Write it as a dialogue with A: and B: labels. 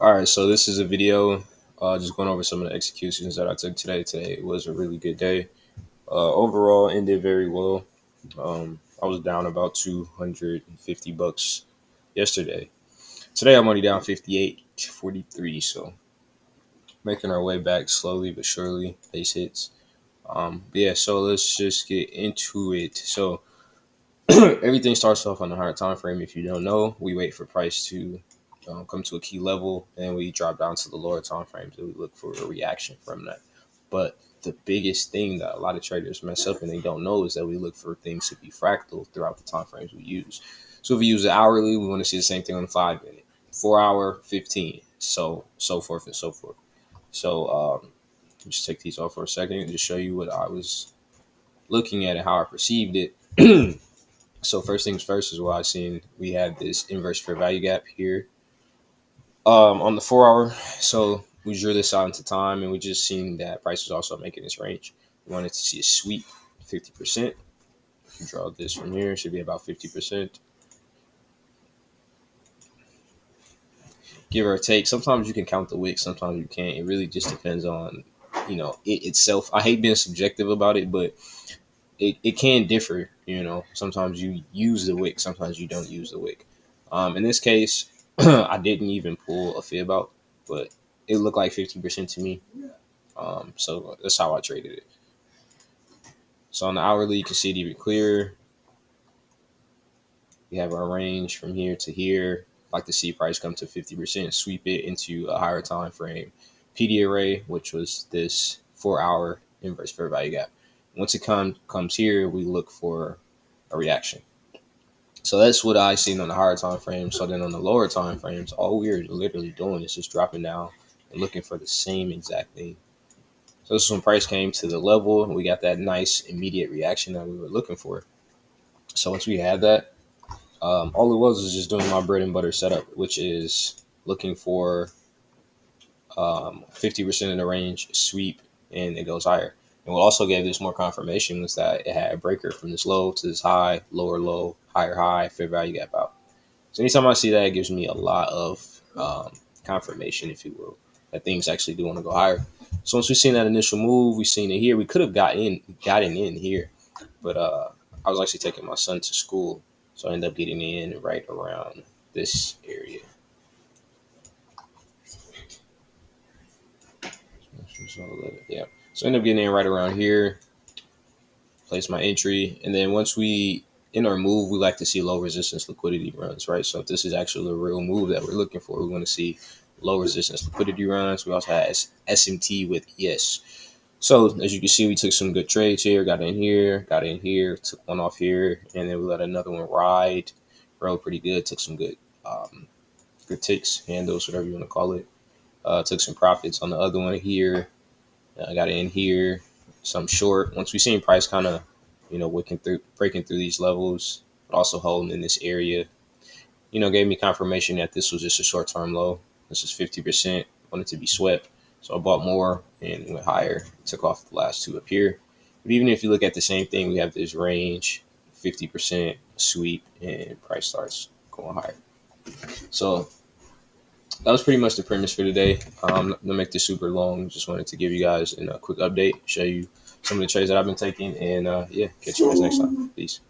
A: All right, so this is a video just going over some of the executions that I took today. Today was a really good day. Overall, ended very well. I was down about 250 bucks yesterday. Today I'm only down 58.43, so making our way back slowly but surely. Base hits. But yeah, so let's just get into it. So everything starts off on the higher time frame. If you don't know, we wait for price to come to a key level, and we drop down to the lower time frames, and we look for a reaction from that. But the biggest thing that a lot of traders mess up and they don't know is that we look for things to be fractal throughout the time frames we use. So if we use the hourly, we want to see the same thing on the 5 minute, 4 hour, 15, so forth and so forth. So just take these off for a second and just show you what I was looking at and how I perceived it. So first things first is what I seen. We had this inverse fair value gap here on the 4 hour. So we drew this out into time, and we just seen that price was also making this range. We wanted to see a sweep 50%. If you draw this from here, it should be about 50%, give or take. Sometimes you can count the wick, sometimes you can't. It really just depends on it itself. I hate being subjective about it, but it can differ. Sometimes you use the wick, sometimes you don't use the wick. In this case, I didn't even pull a fib out, but it looked like 50% to me. So that's how I traded it. So on the hourly, you can see it even clearer. We have our range from here to here. Like to see price come to 50%, sweep it into a higher time frame PD array, which was this 4 hour inverse fair value gap. Once it comes here, we look for a reaction. So that's what I seen on the higher time frame. So then on the lower time frames, all we're literally doing is just dropping down and looking for the same exact thing. So this is when price came to the level, and we got that nice immediate reaction that we were looking for. So once we had that, all it was just doing my bread and butter setup, which is looking for 50% of the range, sweep, and it goes higher. And what also gave this more confirmation was that it had a breaker from this low to this high, low, higher high, fair value gap out. So anytime I see that, it gives me a lot of confirmation, if you will, that things actually do want to go higher. So once we've seen that initial move, we've seen it here. We could have gotten in here, but I was actually taking my son to school, so I ended up getting in right around this area. Yeah. So I ended up getting in right around here, place my entry, and then once we in our move, we like to see low resistance liquidity runs, right? So if this is actually the real move that we're looking for, we want to see low resistance liquidity runs. We also had SMT with ES. So as you can see, we took some good trades here, got in here, took one off here, and then we let another one rode pretty good, took some good ticks, handles, whatever you want to call it. Took some profits on the other one here. I got in here, some short. Once we seen price kind of, breaking through these levels, but also holding in this area, gave me confirmation that this was just a short term low. This is 50%. Wanted to be swept. So I bought more and went higher. Took off the last two up here. But even if you look at the same thing, we have this range, 50% sweep, and price starts going higher. So that was pretty much the premise for today. I'm not gonna make this super long. Just wanted to give you guys a quick update, show you some of the trades that I've been taking, and yeah, catch you guys next time. Peace.